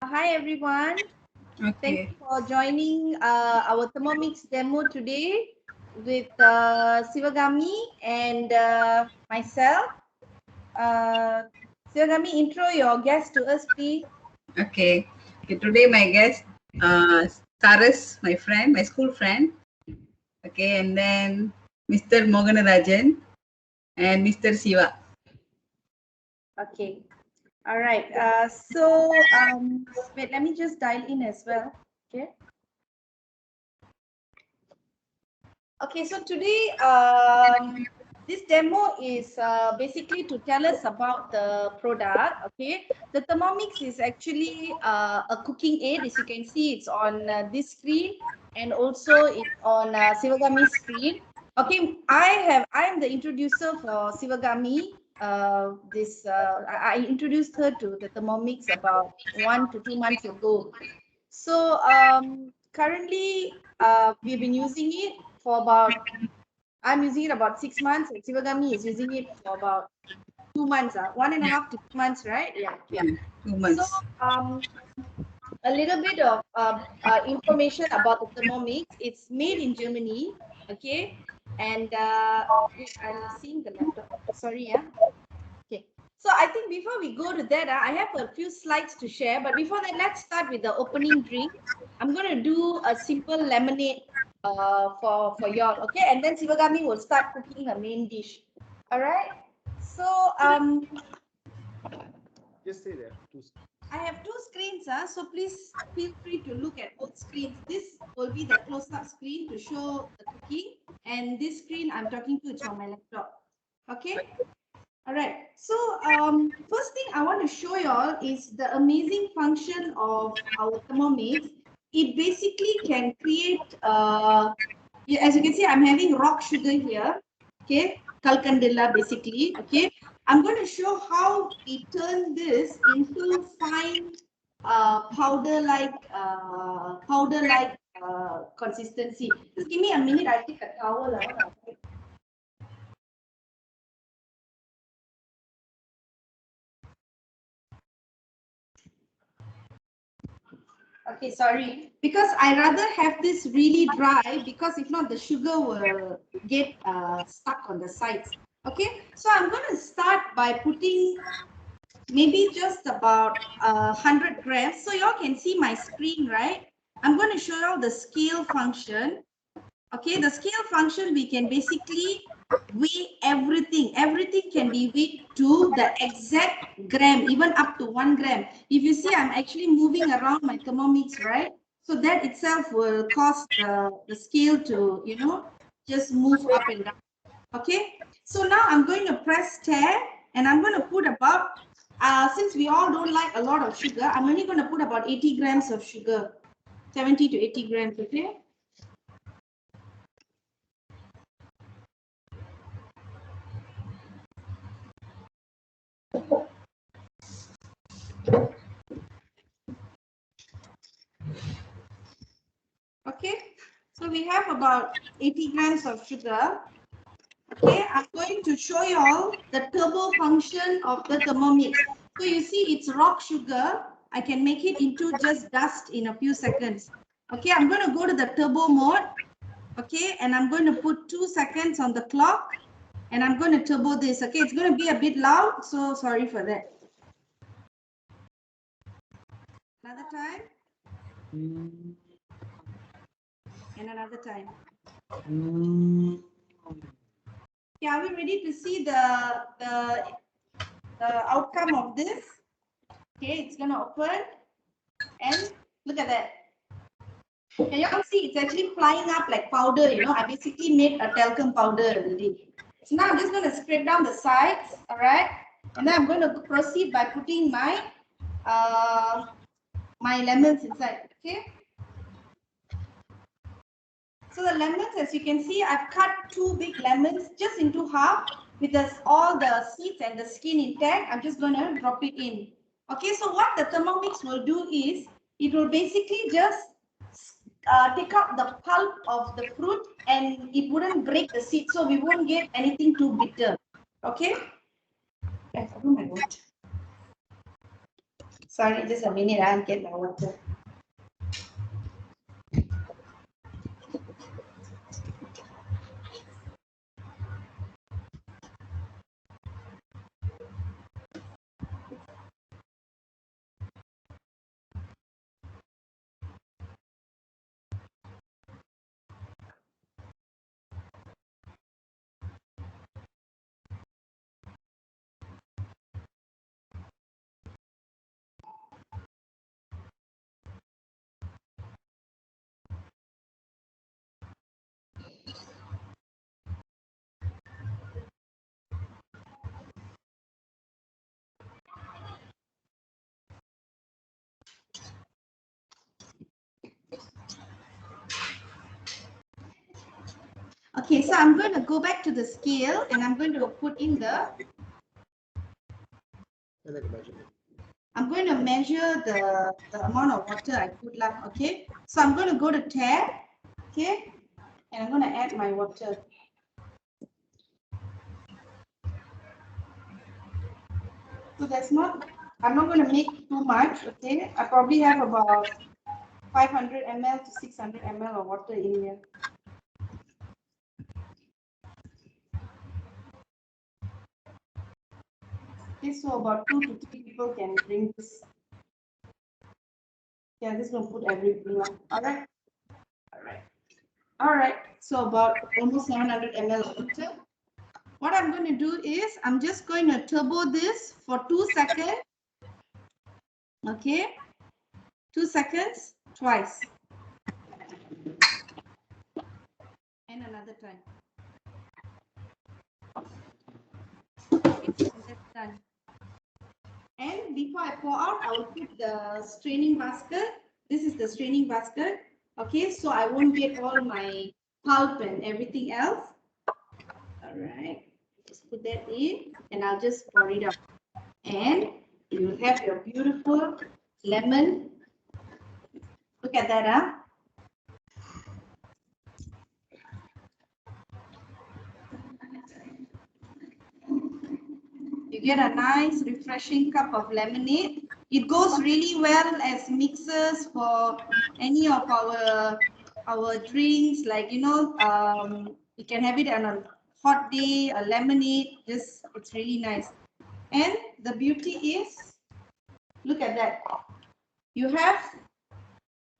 Hi everyone. Okay. Thank you for joining our Thermomix demo today with Svgami and myself. Svgami, intro your guest to us, please. Okay. Today my guest, Saras, my friend, my school friend. Okay, and then Mr. Moganarajan and Mr. Siva. Okay. All right. Wait, let me just dial in as well. Okay. Okay. So today, this demo is basically to tell us about the product. Okay, the Thermomix is actually a cooking aid. As you can see, it's on this screen and also it's on Svgami's screen. Okay, I am the introducer for Svgami. I introduced her to the Thermomix about 1 to 2 months ago. So currently we've been using it for about, I'm using it about 6 months, and Svgami is using it for about 2 months, 1.5 to 2 months, right? Yeah. Yeah, 2 So months. a little bit of information about the Thermomix. It's made in Germany, okay? And I'm seeing the laptop. Sorry, yeah. Okay. So I think before we go to that, I have a few slides to share. But before that, let's start with the opening drink. I'm going to do a simple lemonade for y'all, okay? And then Svgami will start cooking her main dish. All right. So Just say there. I have two screens, so please feel free to look at both screens. This will be the close-up screen to show the cooking, and this screen I'm talking to is from my laptop. Okay. All right. So first thing I want to show y'all is the amazing function of our Thermomix. It basically can create, as you can see, I'm having rock sugar here. Okay, Kalkandilla basically. Okay, I'm going to show how we turn this into fine powder-like consistency. Just give me a minute. I'll take a towel. Okay, sorry. Because I rather have this really dry, because if not the sugar will get stuck on the sides. Okay, so I'm going to start by putting maybe just about 100 grams. So y'all can see my screen, right? I'm going to show you the scale function. Okay, the scale function, we can basically weigh everything. Everything can be weighed to the exact gram, even up to 1 gram. If you see, I'm actually moving around my Thermomix, right? So that itself will cause the scale to, just move up and down. Okay, so now I'm going to press tab, and I'm going to put about, since we all don't like a lot of sugar, I'm only going to put about 80 grams of sugar, 70 to 80 grams, okay? Okay, so we have about 80 grams of sugar. Okay, I'm going to show you all the turbo function of the Thermomix. So you see it's rock sugar. I can make it into just dust in a few seconds. Okay, I'm going to go to the turbo mode. Okay, and I'm going to put 2 seconds on the clock, and I'm going to turbo this. Okay, it's going to be a bit loud, so sorry for that. Another time. And another time. Okay, are we ready to see the outcome of this? Okay, it's going to open, and look at that. Can you all see it's actually flying up like powder, I basically made a talcum powder already. So now I'm just going to scrape down the sides, all right? And then I'm going to proceed by putting my lemons inside, okay? So the lemons, as you can see, I've cut 2 big lemons just into half with all the seeds and the skin intact. I'm just going to drop it in. Okay, so what the Thermomix will do is, it will basically just take out the pulp of the fruit, and it wouldn't break the seed, so we won't get anything too bitter. Okay? Yes, oh my God. Sorry, just a minute. I'll get my water. Okay, so I'm going to go back to the scale and I'm going to put in I'm going to measure the amount of water I put lah, okay? So I'm going to go to tab, okay? And I'm going to add my water. So I'm not going to make too much, okay? I probably have about 500 ml to 600 ml of water in here. Okay, so about 2 to 3 people can drink this. Yeah, this will put everything on. All right. All right. So about almost 700 ml of water. What I'm going to do is I'm just going to turbo this for 2 seconds. Okay. 2 seconds twice. And another time. Okay, and that's done. And before I pour out, I will put the straining basket. This is the straining basket. Okay, so I won't get all my pulp and everything else. All right, just put that in and I'll just pour it out. And you have your beautiful lemon. Look at that, huh? You get a nice refreshing cup of lemonade. It goes really well as mixers for any of our drinks, like, you know, you can have it on a hot day, a lemonade, just it's really nice. And the beauty is, look at that. You have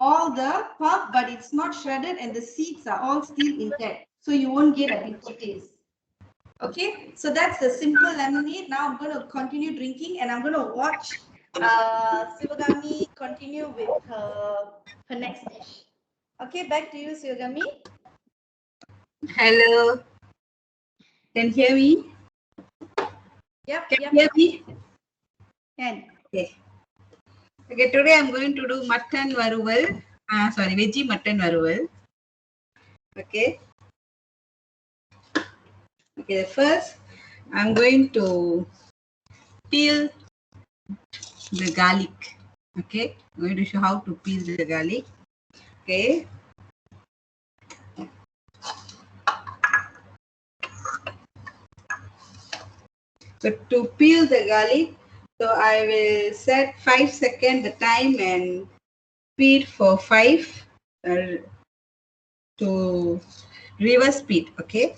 all the pulp, but it's not shredded and the seeds are all still intact. So you won't get a bitter taste. Okay, so that's the simple lemonade. Now I'm going to continue drinking and I'm going to watch Svgami continue with her next dish. Okay, back to you, Svgami. Hello. Can you hear me? Yep. Can you hear me? Can. Okay. Okay, today I'm going to do mutton varuval. Veggie mutton varuval. Okay. Okay, first I'm going to peel the garlic. Okay, I'm going to show how to peel the garlic. Okay. So to peel the garlic, so I will set 5 seconds the time and speed for 5 to reverse speed. Okay.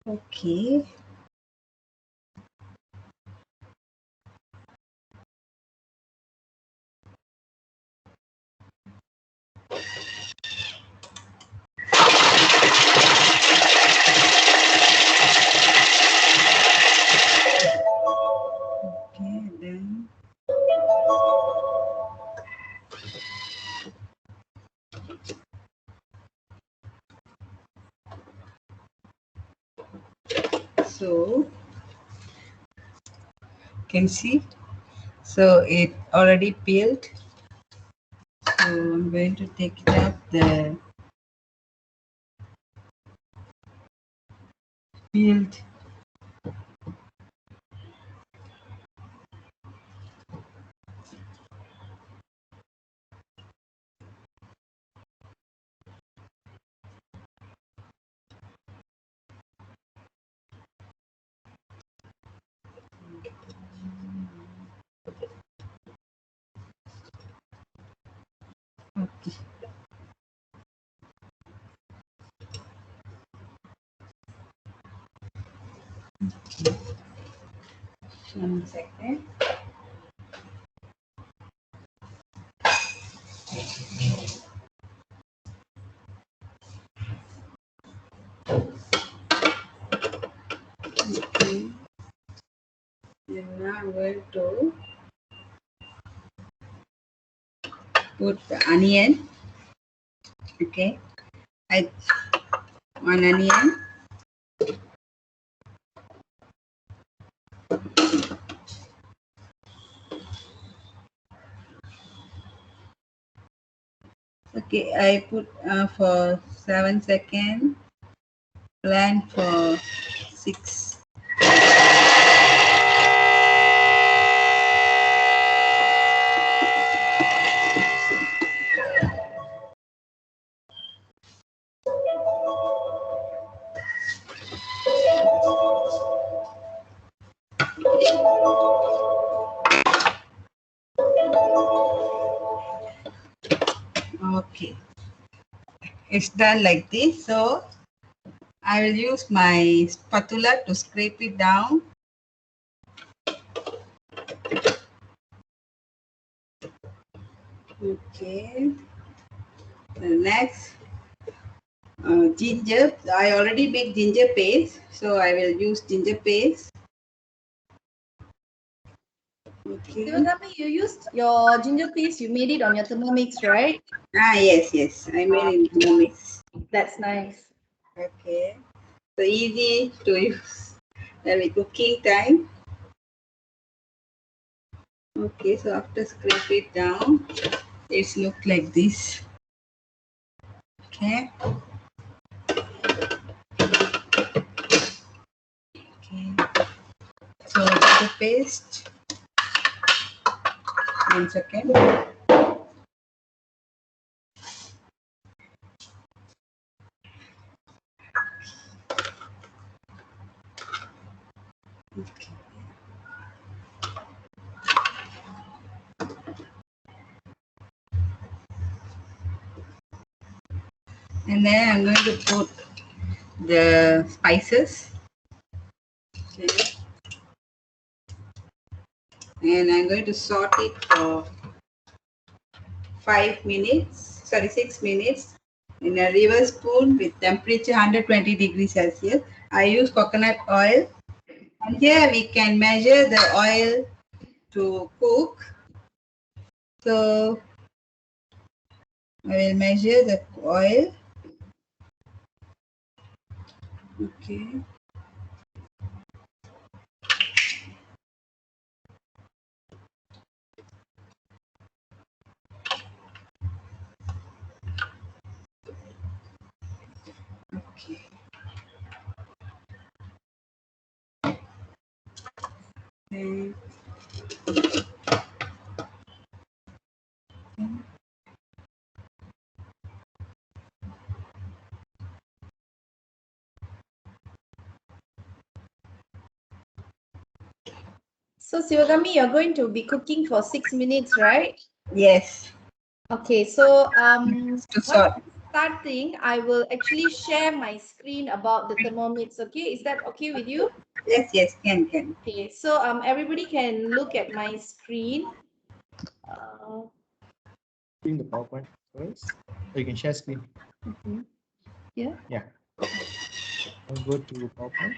Okay. Okay, then so can see. So it already peeled. So I'm going to take it up the peeled. Okay. 1 second. Okay. And now I'm going to put the onion. Okay. I 1 onion. Okay, I put for 7 seconds. Plan for 6. Okay, it's done like this. So I will use my spatula to scrape it down. Okay. The next, ginger. I already make ginger paste, so I will use ginger paste. Okay. Svgami, you used your ginger paste, you made it on your Thermomix, right? Ah, yes. I made it in Thermomix. That's nice. Okay. So easy to use. Then we cooking time. Okay, so after scrape it down, it's look like this. Okay. Okay. So the paste. 1 second. Okay. And then I'm going to put the spices. Okay. And I'm going to saute it for 5 minutes, sorry, 6 minutes in a river spoon with temperature 120 degrees Celsius. I use coconut oil. And here we can measure the oil to cook. So I will measure the oil. Okay. Okay. Okay. So Svgami, you're going to be cooking for 6 minutes, right? Yes. Okay, so To salt. starting, I will actually share my screen about the Thermomix. Okay, is that okay with you? Yes, can. Okay, so everybody can look at my screen. Bring the PowerPoint first. So you can share screen. Yeah. Yeah. I'll go to PowerPoint.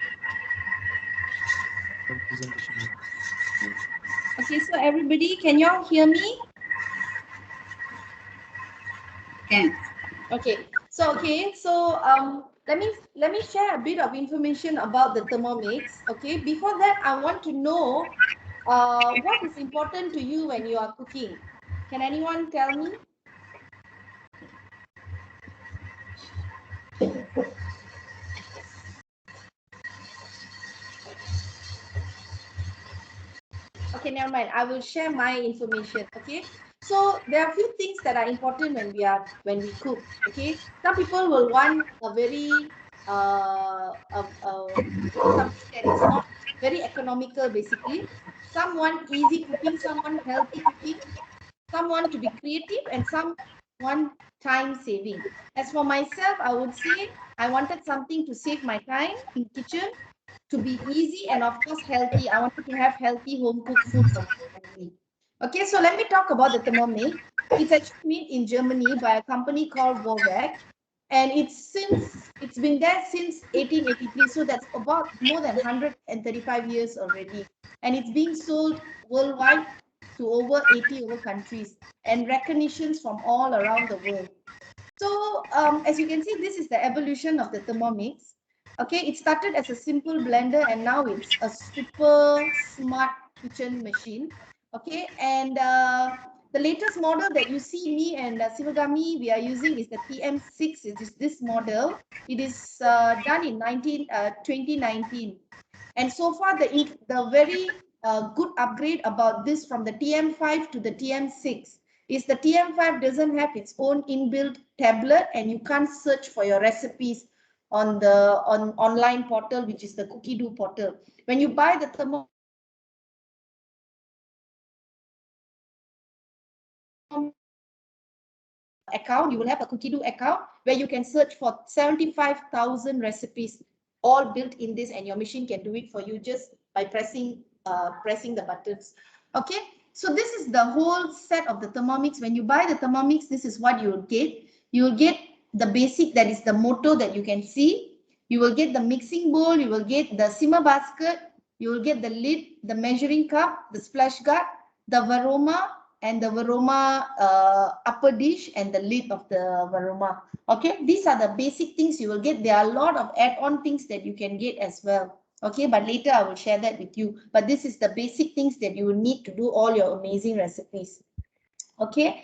Then presentation. Okay, so everybody, can you all hear me? Can. Okay, so let me share a bit of information about the Thermomix. Okay, before that, I want to know what is important to you when you are cooking? Can anyone tell me? Okay, never mind. I will share my information. Okay. So there are a few things that are important when we cook. Okay. Some people will want a very something that is not very economical, basically. Some want easy cooking, someone healthy cooking, someone to be creative, and someone time saving. As for myself, I would say I wanted something to save my time in kitchen, to be easy, and of course healthy. I wanted to have healthy home cooked food for my family. Okay, so let me talk about the Thermomix. It's actually made in Germany by a company called Vorwerk, and it's been there since 1883. So that's about more than 135 years already, and it's being sold worldwide to over 80 over countries and recognitions from all around the world. So as you can see, this is the evolution of the Thermomix. Okay, it started as a simple blender and now it's a super smart kitchen machine. Okay, and the latest model that you see me and Svgami we are using is the TM6. It is this model. It is done in 2019. And so far, the very good upgrade about this from the TM5 to the TM6 is the TM5 doesn't have its own inbuilt tablet and you can't search for your recipes on the online portal, which is the Cookie Do portal. When you buy the Thermomix account, you will have a Cookie Do account where you can search for 75,000 recipes all built in this, and your machine can do it for you just by pressing the buttons. Okay, so this is the whole set of the Thermomix. When you buy the Thermomix, this is what you will get. You will get the basic, that is the motor that you can see. You will get the mixing bowl, you will get the simmer basket, you will get the lid, the measuring cup, the splash guard, the varoma, and the varoma upper dish, and the lid of the varoma. Okay, these are the basic things you will get. There are a lot of add-on things that you can get as well. Okay, but later I will share that with you. But this is the basic things that you will need to do all your amazing recipes. Okay,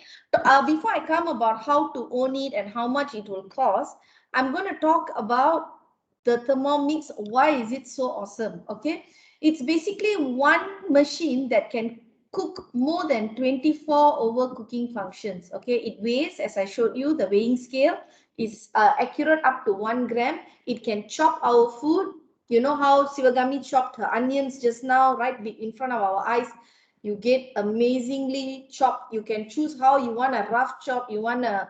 before I come about how to own it and how much it will cost, I'm going to talk about the Thermomix. Why is it so awesome? Okay, it's basically one machine that can cook more than 24 overcooking functions. Okay, it weighs, as I showed you, the weighing scale is accurate up to 1 gram. It can chop our food. You know how Svgami chopped her onions just now, right in front of our eyes. You get amazingly chopped. You can choose how you want a rough chop, you want a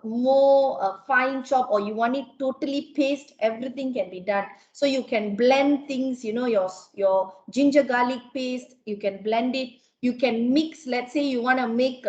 more fine chop, or you want it totally paste. Everything can be done. So you can blend things, you know, your ginger garlic paste, you can blend it. You can mix. Let's say you want to make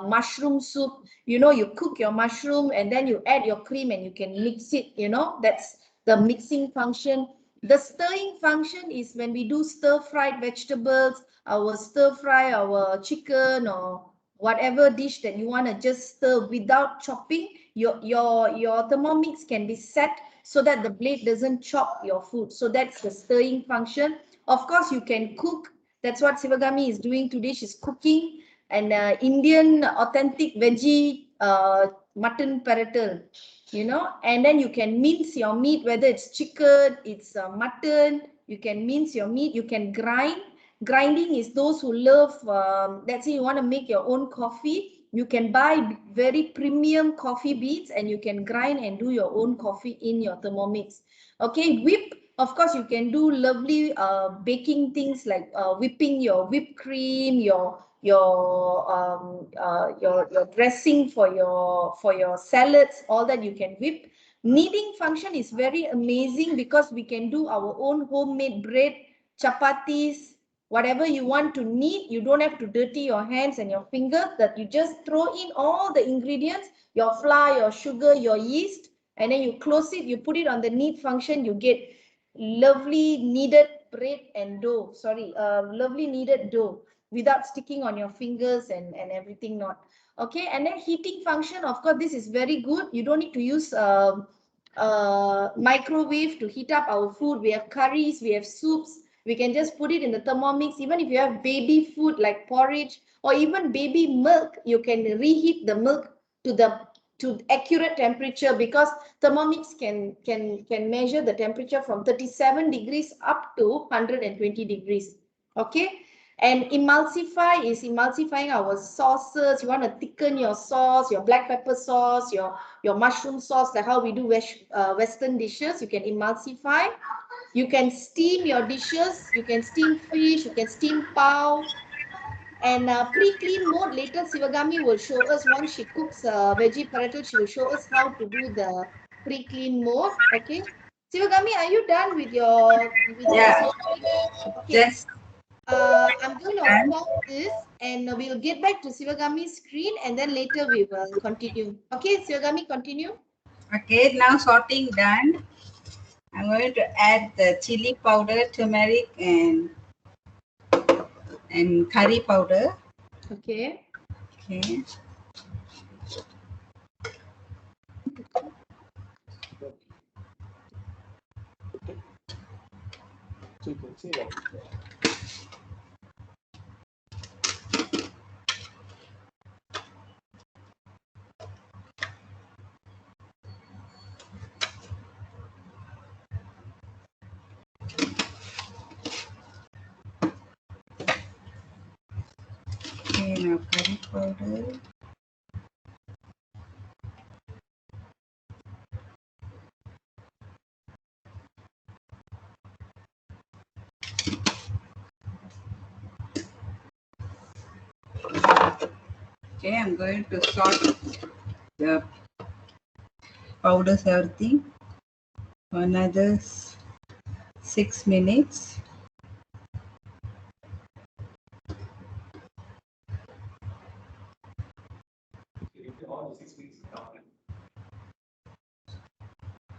mushroom soup, you know, you cook your mushroom and then you add your cream and you can mix it, you know, that's the mixing function. The stirring function is when we do stir fried vegetables, our stir fry, our chicken, or whatever dish that you want to just stir without chopping. Your Thermomix can be set so that the blade doesn't chop your food. So that's the stirring function. Of course, you can cook. That's what Svgami is doing today. She's cooking an Indian authentic veggie mutton paratal, you know, and then you can mince your meat, whether it's chicken, it's mutton. You can mince your meat. You can grind. Grinding is those who love, let's say you want to make your own coffee, you can buy very premium coffee beans and you can grind and do your own coffee in your Thermomix. Okay, whip, of course you can do lovely baking things like whipping your whipped cream, your dressing for your salads, all that you can whip. Kneading function is very amazing because we can do our own homemade bread, chapatis, whatever you want to knead. You don't have to dirty your hands and your fingers, that you just throw in all the ingredients, your flour, your sugar, your yeast, and then you close it, you put it on the knead function, you get lovely kneaded bread and dough, sorry, lovely kneaded dough without sticking on your fingers and everything not. Okay, and then heating function, of course, this is very good. You don't need to use microwave to heat up our food. We have curries, we have soups, We can just put it in the Thermomix. Even if you have baby food like porridge or even baby milk, you can reheat the milk to accurate temperature, because Thermomix can measure the temperature from 37 degrees up to 120 degrees. Okay. And emulsify is emulsifying our sauces. You want to thicken your sauce, your black pepper sauce, your mushroom sauce, like how we do Western dishes. You can emulsify. You can steam your dishes. You can steam fish. You can steam pau. And pre-clean mode, later Svgami will show us, once she cooks veggie paratha, she will show us how to do the pre-clean mode. Okay. Svgami, are you done with your Yeah. Okay. Just I'm going to pause this and we'll get back to Svgami's screen, and then later we will continue. Okay, Svgami, continue. okay. Now sorting done. I'm going to add the chili powder, turmeric, and curry powder. Okay. Okay. So you can say like Okay, now curry powder. Okay, I'm going to sort the powders, everything, for another 6 minutes.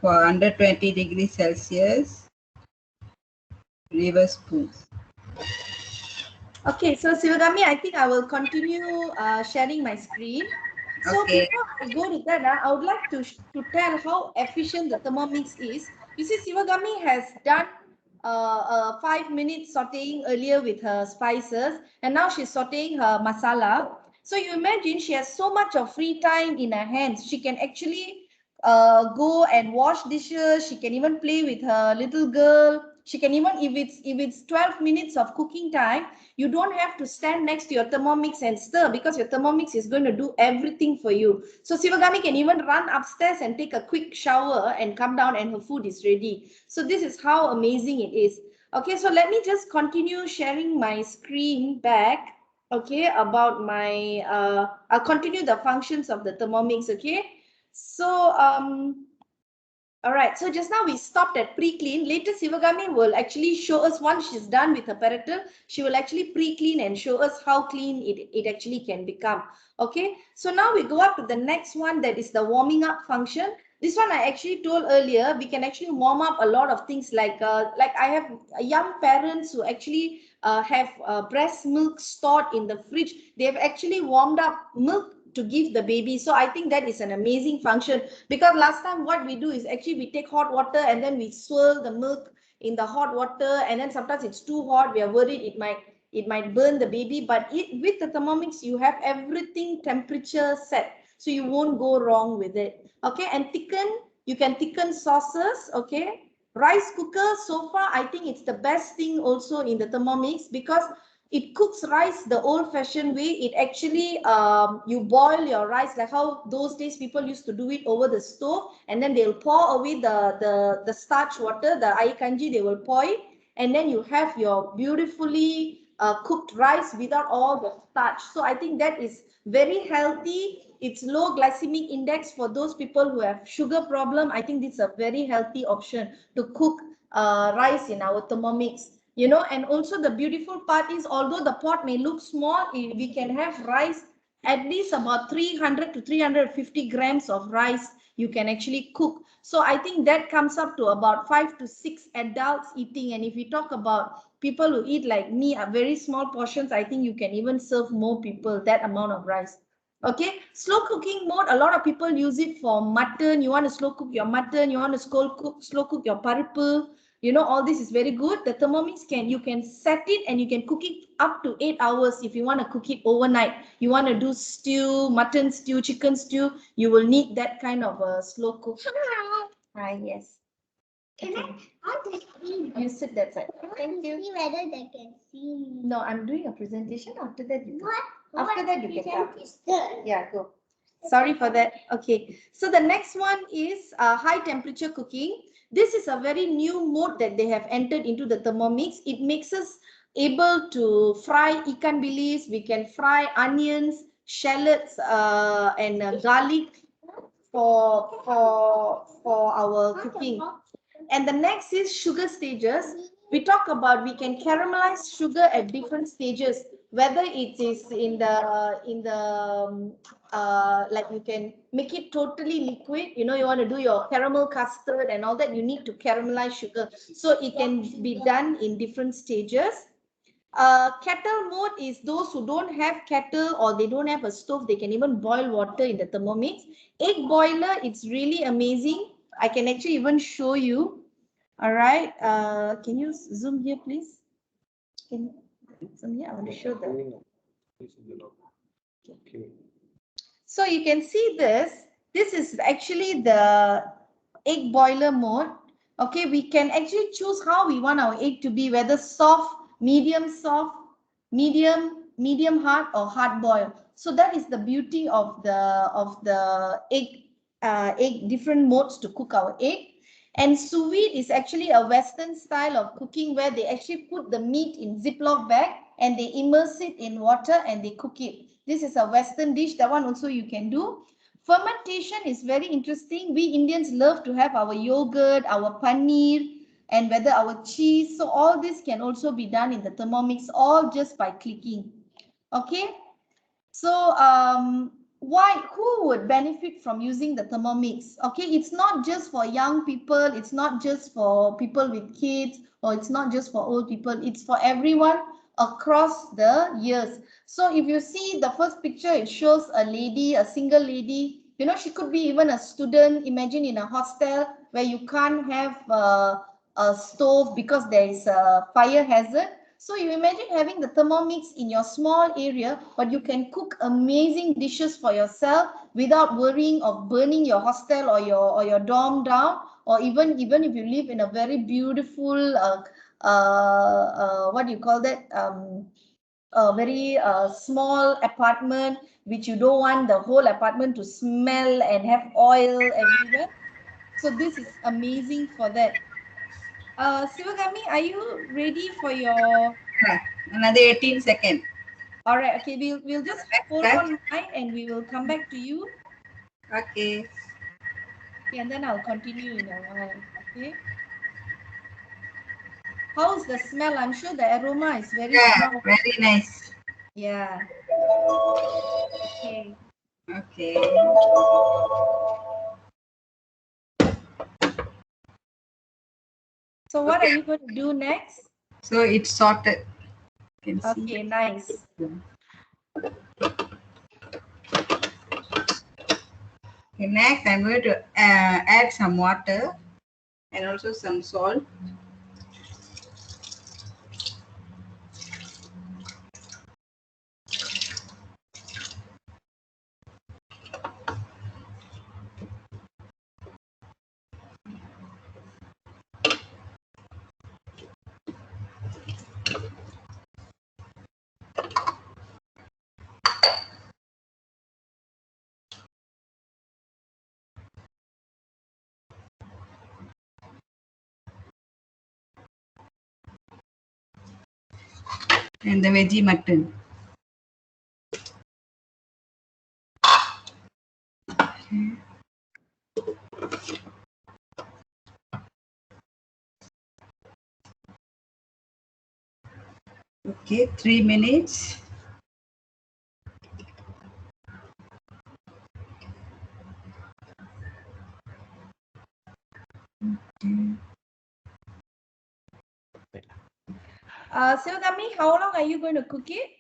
For under 20 degrees Celsius, reverse spoon. Okay, so Svgami, I think I will continue sharing my screen. So Okay. before I go to that, I would like to tell how efficient the Thermomix is. You see, Svgami has done 5 minutes sauteing earlier with her spices, and now she's sauteing her masala. So you imagine she has so much of free time in her hands. She can actually go and wash dishes. She can even play with her little girl. She can even, if it's 12 minutes of cooking time, you don't have to stand next to your Thermomix and stir, because your Thermomix is going to do everything for you. So Svgami can even run upstairs and take a quick shower and come down and her food is ready. So this is how amazing it is. Okay, so let me just continue sharing my screen back. Okay, about my, I'll continue the functions of the Thermomix. Okay, so all right, so just now we stopped at pre-clean. Later, Svgami will actually show us, once she's done with her paratha, she will actually pre-clean and show us how clean it actually can become. Okay, so now we go up to the next one, that is the warming up function. This one I actually told earlier, we can actually warm up a lot of things like I have young parents who actually have breast milk stored in the fridge. They have actually warmed up milk to give the baby. So I think that is an amazing function, because last time what we do is actually we take hot water and then we swirl the milk in the hot water, and then sometimes it's too hot, we are worried it might burn the baby. But with the Thermomix, you have everything temperature set, so you won't go wrong with it. Okay, and you can thicken sauces. Okay, rice cooker, so far I think it's the best thing also in the Thermomix, because it cooks rice the old-fashioned way. It actually you boil your rice like how those days people used to do it over the stove, and then they'll pour away the starch water, the air kanji, they will pour it, and then you have your beautifully cooked rice without all the starch. So I think that is very healthy. It's low glycemic index for those people who have sugar problem. I think this is a very healthy option to cook rice in our Thermomix. You know, and also the beautiful part is, although the pot may look small, we can have rice, at least about 300 to 350 grams of rice you can actually cook. So I think that comes up to about 5 to 6 adults eating. And if we talk about people who eat like me, a very small portions, I think you can even serve more people that amount of rice. Okay, slow cooking mode, a lot of people use it for mutton. You want to slow cook your mutton, you want to slow cook your paripu. You know, all this is very good. The Thermomix you can set it and you can cook it up to 8 hours if you want to cook it overnight. You want to do stew, mutton stew, chicken stew, you will need that kind of a slow cook. Hi, yes. Can I? How to see? You sit that side. Thank you. See whether they can see me. No, I'm doing a presentation. After that, you What? After that, you can come. Is there? Yeah, go. Sorry for that. Okay. So the next one is high temperature cooking. This is a very new mode that they have entered into the Thermomix. It makes us able to fry ikan bilis. We can fry onions, shallots, and garlic for our cooking. And the next is sugar stages. We talk about we can caramelize sugar at different stages, whether it is in the like you can make it totally liquid. You know, you want to do your caramel custard and all that, you need to caramelize sugar. So it can be done in different stages. Kettle mode is those who don't have kettle or they don't have a stove, they can even boil water in the Thermomix. Egg boiler, it's really amazing. I can actually even show you. All right. Can you zoom here, please? Can you zoom here? I want to show them. Okay. So you can see this. This is actually the egg boiler mode. Okay, we can actually choose how we want our egg to be, whether soft, medium hard, or hard boil. So that is the beauty of the egg different modes to cook our egg. And sous vide is actually a Western style of cooking where they actually put the meat in Ziploc bag and they immerse it in water and they cook it. This is a Western dish. That one also you can do. Fermentation is very interesting. We Indians love to have our yogurt, our paneer, and whether our cheese. So all this can also be done in the Thermomix, all just by clicking. Okay. So who would benefit from using the Thermomix? Okay, it's not just for young people, it's not just for people with kids, or it's not just for old people, it's for everyone across the years. So if you see the first picture, it shows a lady, a single lady. You know, she could be even a student. Imagine in a hostel where you can't have a stove because there is a fire hazard. So you imagine having the Thermomix in your small area, but you can cook amazing dishes for yourself without worrying of burning your hostel or your dorm down, or even if you live in a very beautiful what do you call that, a very small apartment which you don't want the whole apartment to smell and have oil everywhere. So this is amazing for that. Svgami, are you ready for your? Yeah, another 18 seconds. All right. Okay. We'll just hold on line and we will come back to you. Okay. Okay, and then I'll continue in a while. Okay. How's the smell? I'm sure the aroma is very strong. Very nice. Yeah. Okay. Okay. So what are you going to do next? So it's sorted. You can see. Okay, nice. Okay, next I'm going to add some water and also some salt. And the veggie mutton. Okay, 3 minutes. Svgami, how long are you going to cook it?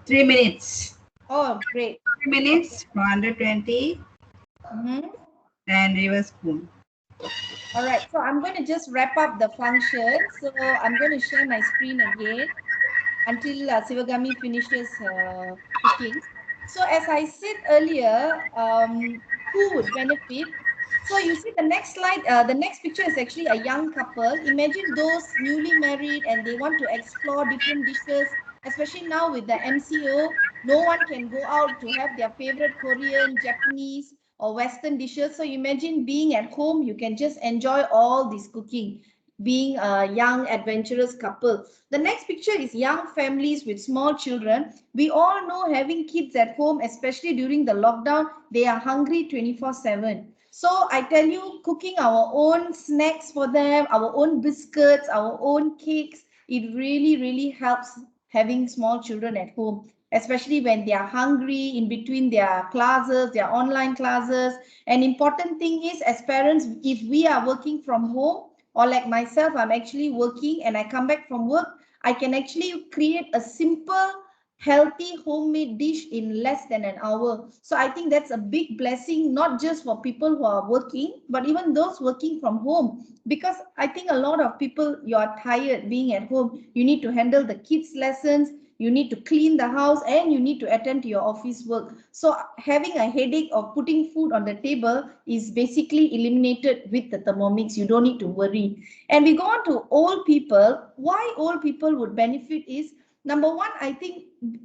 3 minutes. Oh, great. 3 minutes, 120, and reverse spoon. All right, so I'm going to just wrap up the function. So I'm going to share my screen again until Svgami finishes cooking. So as I said earlier, who would benefit? So you see the next slide, the next picture is actually a young couple. Imagine those newly married and they want to explore different dishes, especially now with the MCO. No one can go out to have their favorite Korean, Japanese, or Western dishes. So imagine being at home, you can just enjoy all this cooking, being a young adventurous couple. The next picture is young families with small children. We all know having kids at home, especially during the lockdown, they are hungry 24/7. So I tell you, cooking our own snacks for them, our own biscuits, our own cakes, it really, really helps having small children at home, especially when they are hungry in between their classes, their online classes. An important thing is, as parents, if we are working from home, or like myself, I'm actually working and I come back from work, I can actually create a simple, healthy homemade dish in less than an hour. So I think that's a big blessing, not just for people who are working, but even those working from home. Because I think a lot of people, you are tired being at home. You need to handle the kids' lessons, you need to clean the house, and you need to attend to your office work. So having a headache of putting food on the table is basically eliminated with the Thermomix. You don't need to worry. And we go on to old people. Why old people would benefit is, number one, I think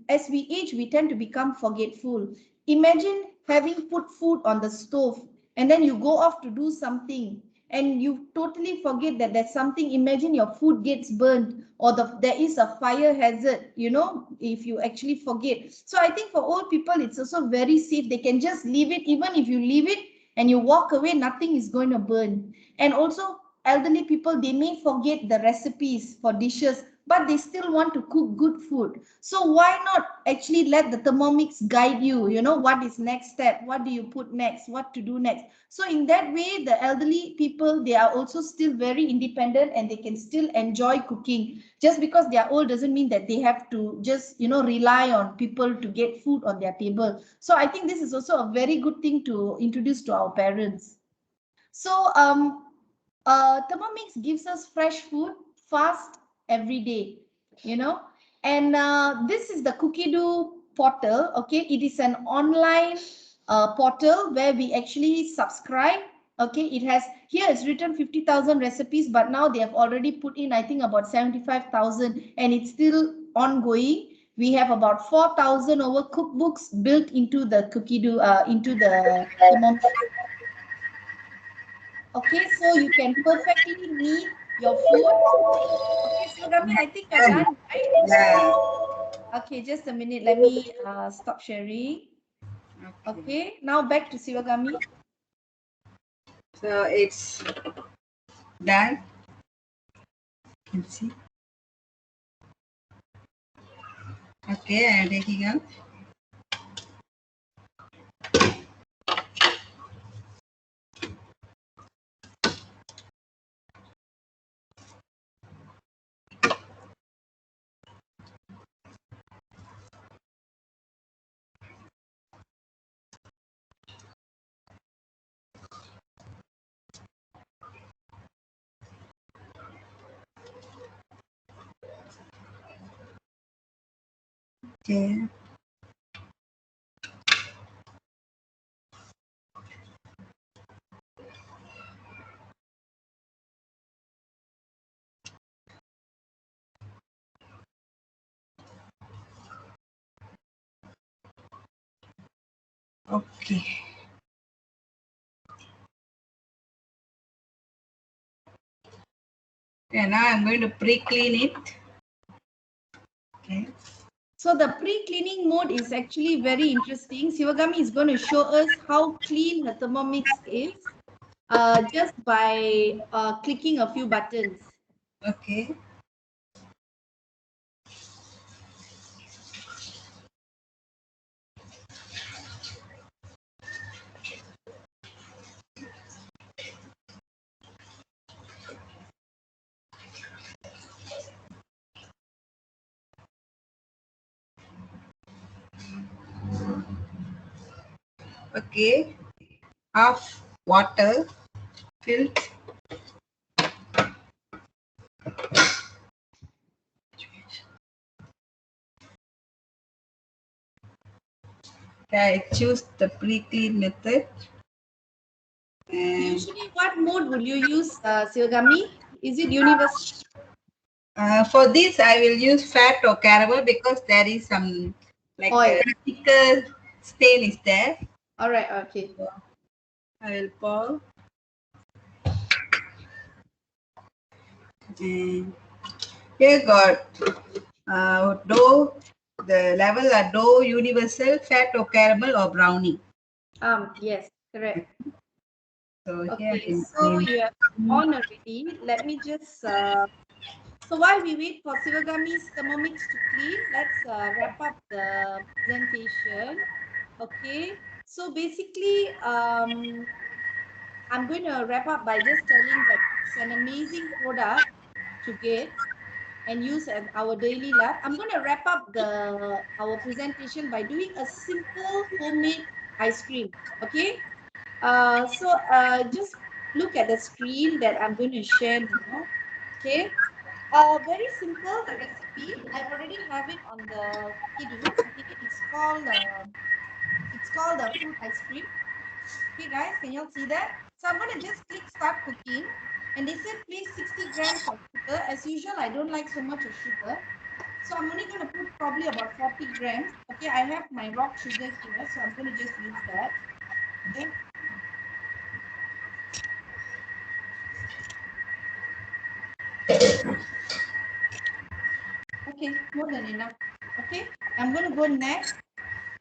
as we age, we tend to become forgetful. Imagine having put food on the stove and then you go off to do something and you totally forget that there's something. Imagine your food gets burned, or there is a fire hazard, if you actually forget. So I think for old people, it's also very safe. They can just leave it. Even if you leave it and you walk away, nothing is going to burn. And also, elderly people, they may forget the recipes for dishes, but they still want to cook good food. So why not actually let the Thermomix guide you, what is next step, what do you put next, what to do next. So in that way, the elderly people, they are also still very independent and they can still enjoy cooking. Just because they are old doesn't mean that they have to just, rely on people to get food on their table. So I think this is also a very good thing to introduce to our parents. So Thermomix gives us fresh food fast every day, and this is the Cookie Do portal. Okay, it is an online portal where we actually subscribe. Okay, it has, here it's written 50,000 recipes, but now they have already put in, I think, about 75,000, and it's still ongoing. We have about 4,000 over cookbooks built into the Cookie Do, into the Thermomix. Okay, so you can perfectly knead your food. Okay, Svgami, I think you're done, right? Yeah. Okay, just a minute. Let me stop sharing. Okay, now back to Svgami. So it's done. You can see. Okay, I am taking out. Okay. Okay. Okay, now I'm going to pre-clean it. Okay. So the pre-cleaning mode is actually very interesting. Svgami is going to show us how clean the Thermomix is just by clicking a few buttons. Okay. Okay. Half water filled Okay, I choose the pre-clean method. And Usually, what mode would you use, Svgami? Is it universal? for this, I will use fat or caramel because there is some like Oil. a thicker stain is there. All right. Okay. So I will pour. And here got dough. The level are dough, universal, fat or caramel or brownie. Yes, correct. So here Okay, so you are on already. Let me just. So while we wait for Svgami's Thermomix to clean, let's wrap up the presentation. Okay. So basically, I'm going to wrap up by just telling that it's an amazing product to get and use as our daily life. I'm going to wrap up our presentation by doing a simple homemade ice cream. Okay. Just look at the screen that I'm going to share now. Okay. Very simple, the recipe. I already have it on the kiddo. Okay, it's called the fruit ice cream. Okay, guys, can you all see that? So I'm going to just click start cooking. And they said please 60 grams of sugar. As usual, I don't like so much of sugar. So I'm only going to put probably about 40 grams. Okay, I have my rock sugar here. So I'm going to just use that. Okay. Okay, more than enough. Okay, I'm going to go next.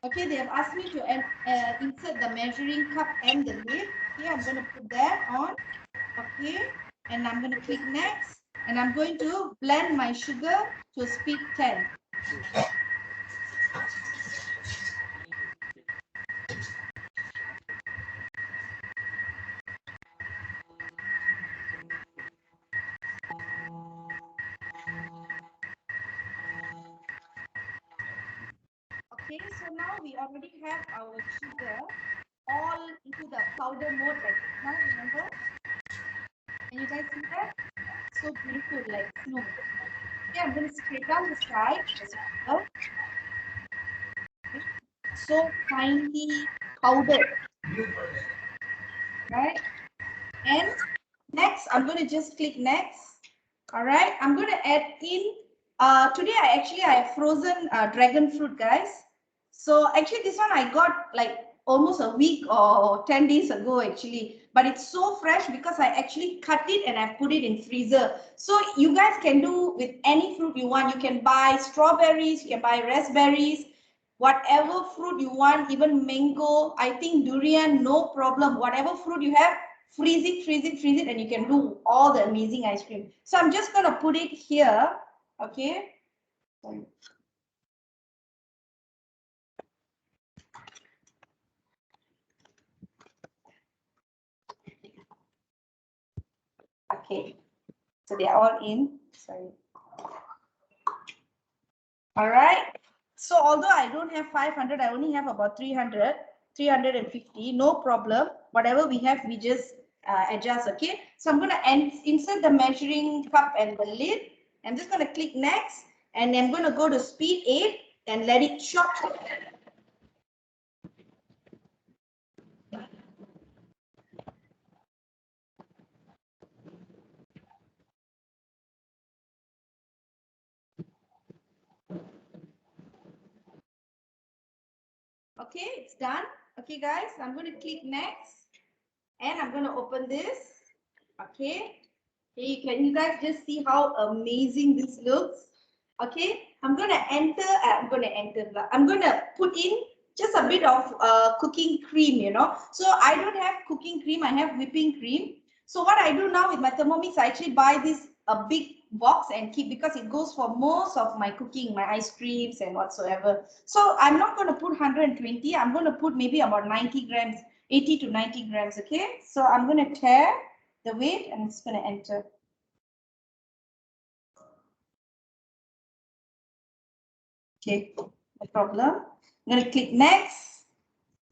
Okay, they have asked me to insert the measuring cup and the lid. Okay, I'm going to put that on. Okay, and I'm going to click next. And I'm going to blend my sugar to speed 10. Okay, so now we already have our sugar all into the powder mode like now, remember? Can you guys see that? So beautiful, like snow. Okay, I'm going to scrape down the side. Okay. So finely powdered, right? And next, I'm going to just click next. All right, I'm going to add in, today I have frozen dragon fruit, guys. So actually this one I got like almost a week or 10 days ago actually, but it's so fresh because I actually cut it and I put it in freezer. So you guys can do with any fruit you want. You can buy strawberries, you can buy raspberries, whatever fruit you want, even mango, I think durian, no problem. Whatever fruit you have, freeze it, and you can do all the amazing ice cream. So I'm just going to put it here. Okay. Okay. So they are all in. Sorry. All right. So although I don't have 500, I only have about 300, 350. No problem. Whatever we have, we just adjust. Okay. So I'm going to insert the measuring cup and the lid. I'm just going to click next, and I'm going to go to speed 8 and let it chop. Okay, it's done. Okay, guys, I'm going to click next, and I'm going to open this. Okay. Hey, can you guys just see how amazing this looks? Okay, I'm going to put in just a bit of cooking cream, you know. So I don't have cooking cream, I have whipping cream. So what I do now with my Thermomix, I actually buy this a big box and keep, because it goes for most of my cooking, my ice creams and whatsoever. So I'm not going to put 120, I'm going to put maybe about 90 grams, 80 to 90 grams, okay? So I'm going to tear the weight and it's going to enter. Okay, no problem. I'm going to click next.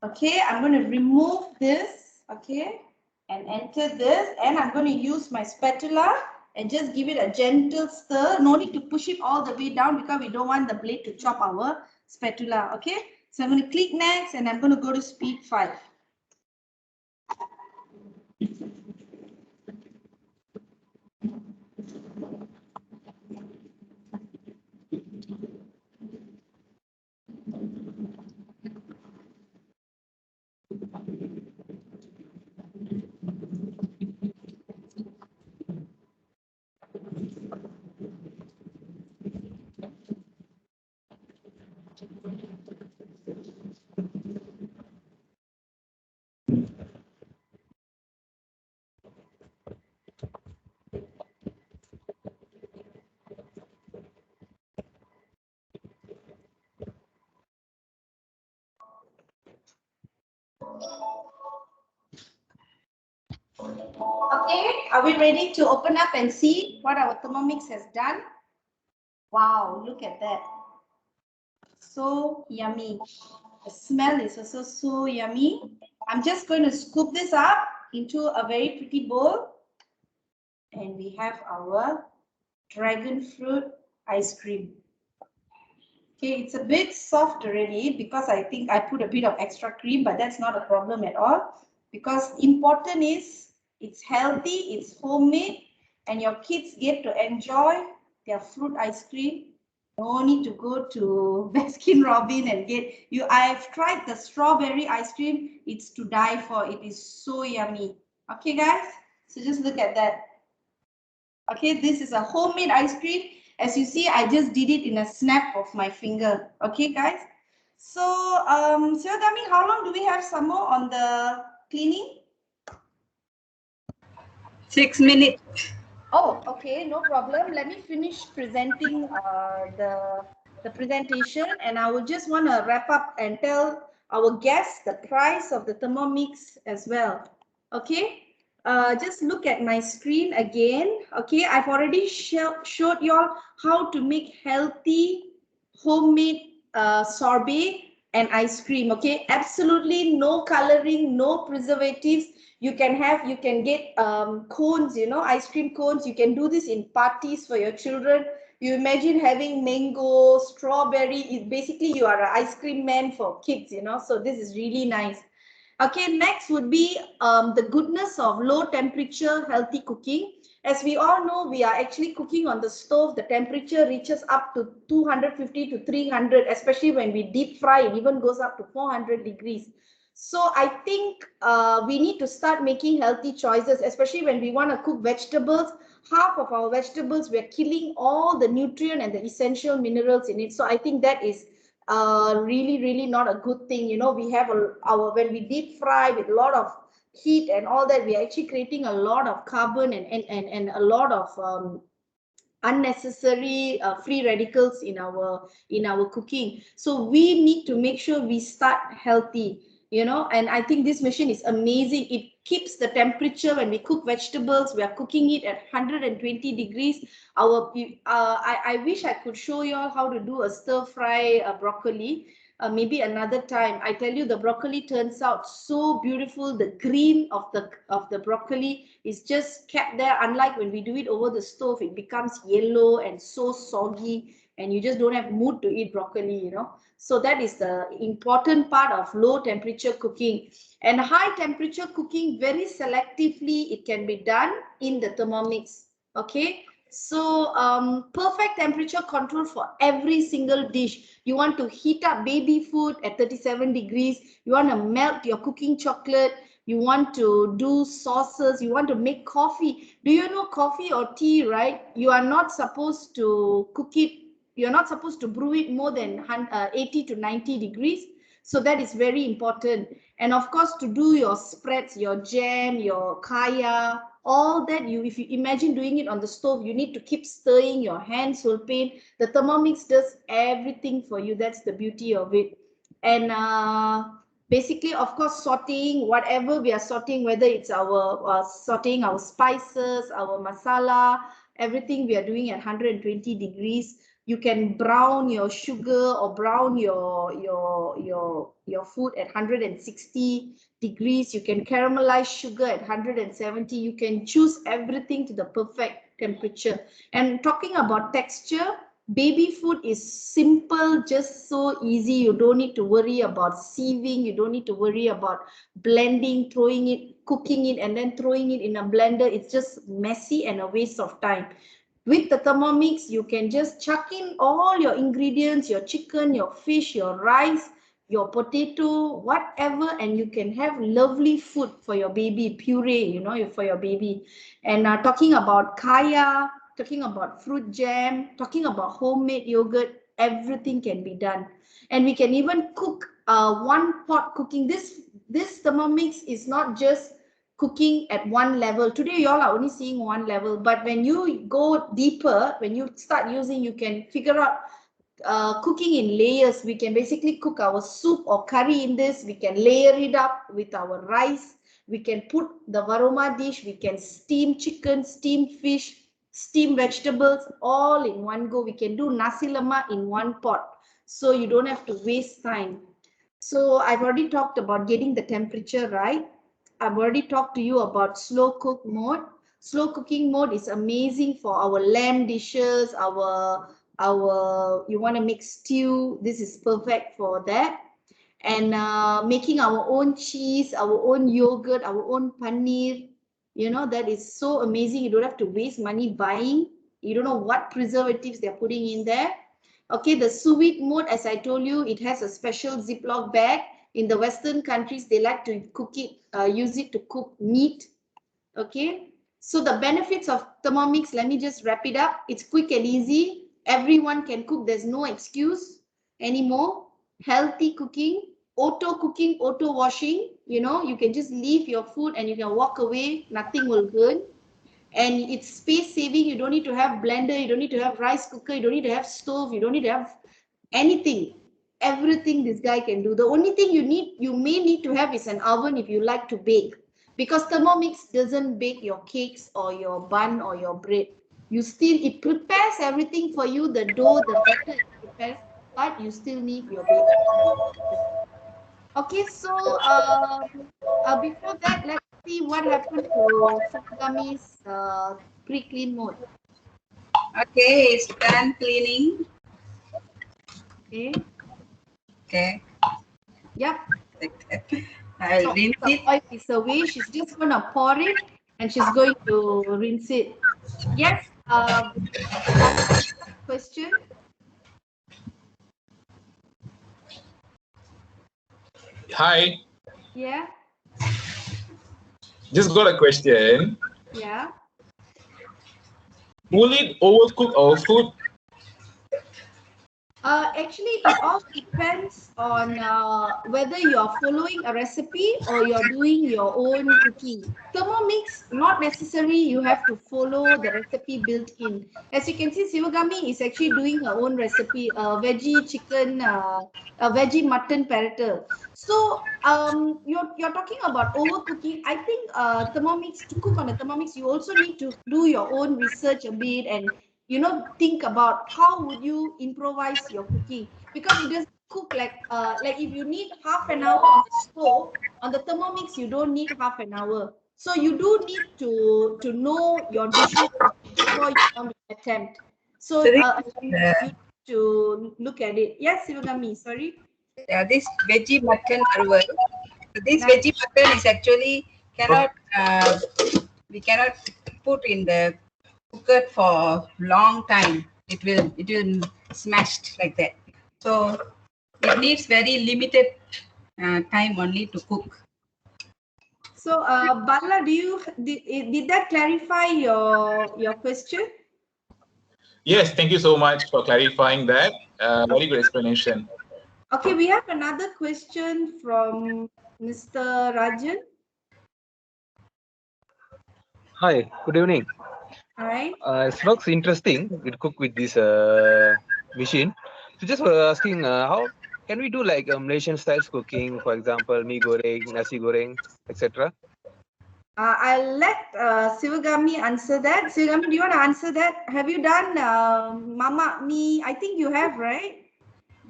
Okay, I'm going to remove this, okay, and enter this, and I'm going to use my spatula and just give it a gentle stir. No need to push it all the way down because we don't want the blade to chop our spatula, okay? So I'm going to click next and I'm going to go to speed 5. Okay, are we ready to open up and see what our Thermomix has done? Wow, look at that. So yummy. The smell is also so yummy. I'm just going to scoop this up into a very pretty bowl. And we have our dragon fruit ice cream. Okay, it's a bit soft already because I think I put a bit of extra cream, but that's not a problem at all. Because important is it's healthy, it's homemade, and your kids get to enjoy their fruit ice cream. No need to go to Baskin Robbins and get you. I've tried the strawberry ice cream. It's to die for. It is so yummy. Okay, guys. So just look at that. Okay, this is a homemade ice cream. As you see, I just did it in a snap of my finger. Okay, guys. So, Svgami, how long do we have some more on the cleaning? 6 minutes. Oh, okay, no problem. Let me finish presenting the presentation, and I will just want to wrap up and tell our guests the price of the Thermomix as well. Okay, just look at my screen again. Okay, I've already showed you all how to make healthy homemade sorbet and ice cream. Okay, absolutely no coloring, no preservatives. You can get cones, you know, ice cream cones. You can do this in parties for your children. You imagine having mango, strawberry. Basically you are an ice cream man for kids, you know. So this is really nice. Okay, next would be the goodness of low temperature healthy cooking. As we all know, we are actually cooking on the stove. The temperature reaches up to 250 to 300, especially when we deep fry, it even goes up to 400 degrees. So I think we need to start making healthy choices, especially when we want to cook vegetables. Half of our vegetables, we're killing all the nutrient and the essential minerals in it. So I think that is really not a good thing. You know, we have our when we deep fry with a lot of heat and all that, we are actually creating a lot of carbon and a lot of unnecessary free radicals in our cooking. So we need to make sure we start healthy, you know. And I think this machine is amazing. It keeps the temperature. When we cook vegetables, we are cooking it at 120 degrees. I wish I could show you all how to do a stir fry broccoli. Maybe another time. I tell you, the broccoli turns out so beautiful. The green of the broccoli is just kept there. Unlike when we do it over the stove, it becomes yellow and so soggy, and you just don't have mood to eat broccoli, you know. So that is the important part of low temperature cooking. And high temperature cooking, very selectively it can be done in the Thermomix. Okay, so perfect temperature control for every single dish. You want to heat up baby food at 37 degrees. You want to melt your cooking chocolate. You want to do sauces. You want to make coffee. Do you know coffee or tea, right? You are not supposed to cook it. You're not supposed to brew it more than 80 to 90 degrees. So that is very important. And of course, to do your spreads, your jam, your kaya, all that, if you imagine doing it on the stove, you need to keep stirring. Your hands will pain. The Thermomix does everything for you. That's the beauty of it. And basically, of course, sauteing, whatever we are sauteing, whether it's our sauteing our spices, our masala, everything we are doing at 120 degrees. You can brown your sugar or brown your food at 160 degrees. You can caramelize sugar at 170. You can choose everything to the perfect temperature. And talking about texture, Baby food is simple, just so easy. You don't need to worry about sieving. You don't need to worry about blending, throwing it, cooking it, and then throwing it in a blender. It's just messy and a waste of time. With the Thermomix, you can just chuck in all your ingredients, your chicken, your fish, your rice, your potato, whatever, and you can have lovely food for your baby, puree, you know, for your baby. And talking about kaya, talking about fruit jam, talking about homemade yogurt, everything can be done. And we can even cook one pot cooking. This Thermomix is not just cooking at one level. Today you all are only seeing one level, but when you go deeper, when you start using, you can figure out cooking in layers. We can basically cook our soup or curry in this. We can layer it up with our rice. We can put the varoma dish. We can steam chicken, steam fish, steam vegetables all in one go. We can do nasi lemak in one pot, so you don't have to waste time. So I've already talked about getting the temperature right. I've already talked to you about slow cook mode. Slow cooking mode is amazing for our lamb dishes, our you want to make stew. This is perfect for that. And making our own cheese, our own yogurt, our own paneer, you know, that is so amazing. You don't have to waste money buying. You don't know what preservatives they're putting in there. Okay, the sous vide mode, as I told you, it has a special Ziploc bag. In the Western countries, they like to cook it, use it to cook meat. Okay, so the benefits of Thermomix, let me just wrap it up. It's quick and easy. Everyone can cook. There's no excuse anymore. Healthy cooking, auto washing. You know, you can just leave your food and you can walk away. Nothing will burn. And it's space saving. You don't need to have blender. You don't need to have rice cooker. You don't need to have stove. You don't need to have anything. Everything this guy can do. The only thing you may need to have is an oven if you like to bake, because Thermomix doesn't bake your cakes or your bun or your bread. It prepares everything for you, the dough, the batter it prepares, but you still need your bake. Okay, so before that, let's see what happened to Svgami's pre-clean mode. Okay, it's done cleaning. Okay. Okay. Yep. I'll rinse The it. oil is away. She's just gonna pour it and she's going to rinse it. Yes. Question. Hi, Yeah. just got a question. Yeah. Will it overcook our food? Actually, it all depends on whether you are following a recipe or you're doing your own cooking. Thermomix, not necessary you have to follow the recipe built in. As you can see, Svgami is actually doing her own recipe, veggie chicken, a veggie mutton parater. So you're talking about overcooking. I think Thermomix, to cook on a Thermomix, you also need to do your own research a bit and think about how would you improvise your cooking, because it doesn't cook like if you need half an hour on the stove, on the Thermomix you don't need half an hour. So you do need to know your dishes before you want to attempt. So So this, you need to look at it. Yes, Svgami, sorry. this veggie mutton Varuval. So this Nice. veggie mutton is actually cannot we cannot put in the cooker for long time. It will smashed like that. So it needs very limited time only to cook. So Bala, did that clarify your question? Yes, thank you so much for clarifying that. Very good explanation. Okay, we have another question from Mr. Rajan. Hi, good evening. Hi. It looks interesting to cook with this machine. So just asking, how can we do like Malaysian styles cooking, for example, mee goreng, nasi goreng, etc. I'll let Svgami answer that. Svgami, do you want to answer that? Have you done Mama Me? I think you have, right?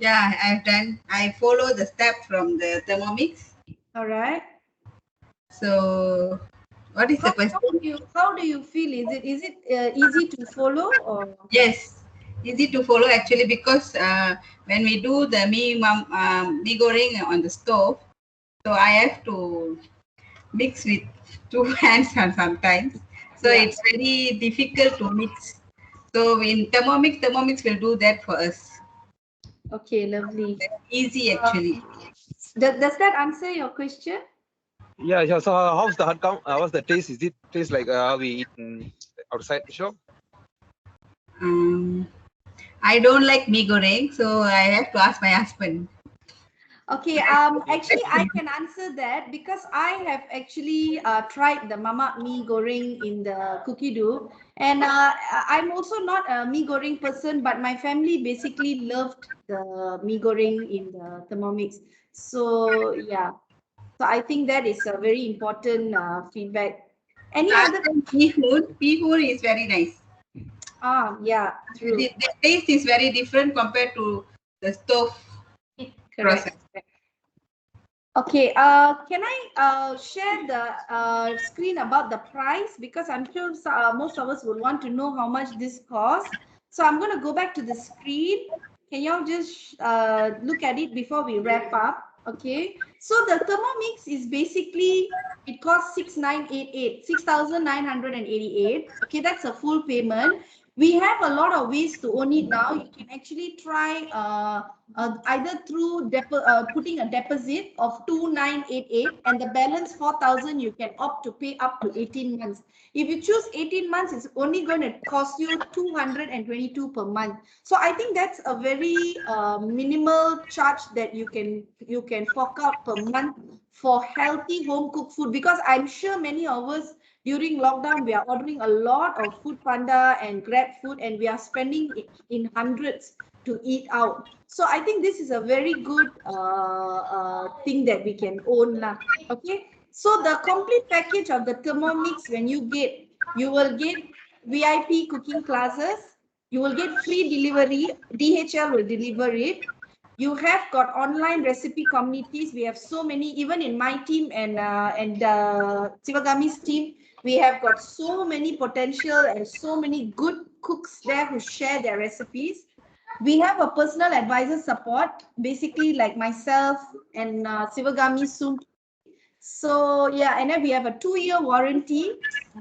Yeah, I've done. I follow the step from the Thermomix. All right. So, what is the question? How do you feel? Is it easy to follow or? Yes, easy to follow actually, because when we do the mee goreng on the stove, so I have to mix with two hands sometimes. So Yeah. it's very difficult to mix. So in Thermomix will do that for us. Okay, lovely. Easy actually. Does that answer your question? Yeah, yeah. So how's the outcome? What's the taste? Is it taste like how we eat outside the shop? I don't like mee goreng, so I have to ask my husband. Okay, actually I can answer that because I have actually tried the Mama mee goreng in the cookie dough, and I'm also not a mee goreng person, but my family basically loved the mee goreng in the Thermomix. So yeah, so I think that is a very important feedback. Any other? Pea food is very nice. Yeah, true. The taste is very different compared to the stove process. Correct. Okay, can I share the screen about the price, because I'm sure most of us would want to know how much this costs. So I'm going to go back to the screen. Can y'all just look at it before we wrap up? Okay, so the Thermomix is basically, it costs 6,988. Okay, that's a full payment. We have a lot of ways to own it now. You can actually try either through putting a deposit of 2,988, and the balance 4,000 you can opt to pay up to 18 months. If you choose 18 months, it's only going to cost you 222 per month. So I think that's a very minimal charge that you can fork out per month for healthy home cooked food, because I'm sure many of us during lockdown we are ordering a lot of Food Panda and Grab food, and we are spending in hundreds to eat out. So I think this is a very good thing that we can own now. Okay, so the complete package of the Thermomix, when you will get VIP cooking classes, you will get free delivery, DHL will deliver it. You have got online recipe communities. We have so many, even in my team and Svgami's team, we have got so many potential and so many good cooks there who share their recipes. We have a personal advisor support, basically like myself and Svgami soon. So yeah, and then we have a 2-year warranty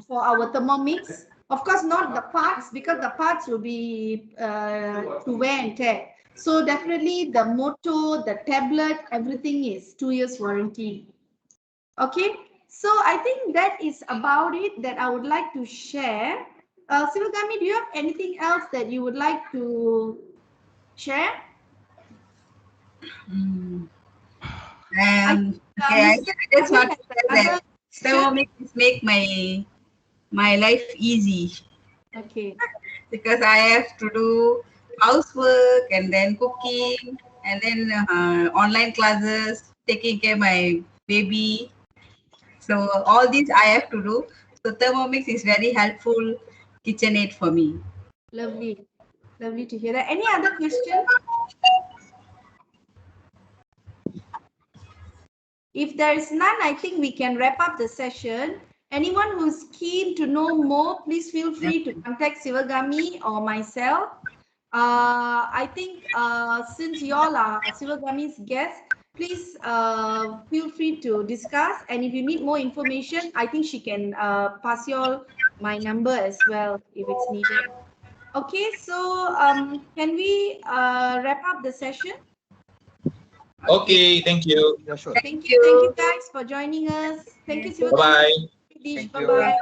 for our Thermomix. Of course, not the parts, because the parts will be to wear and tear. So definitely the motor, the tablet, everything is 2 years warranty. Okay, so I think that is about it that I would like to share. Svgami, do you have anything else that you would like to share? I just want to tell that Thermomix make my life easy. Okay. Because I have to do housework and then cooking and then online classes, taking care of my baby. So all these I have to do. So Thermomix is very helpful kitchen aid for me. Lovely. Lovely to hear that. Any other questions? If there is none, I think we can wrap up the session. Anyone who's keen to know more, please feel free to contact Svgami or myself. I think since you all are Svgami's guests, please feel free to discuss. And if you need more information, I think she can pass you all my number as well if it's needed. Okay, so can we wrap up the session? Okay, thank you. Yeah, sure. Thank you guys for joining us. Thank you, Svgami. Bye-bye. Thank you. Bye-bye.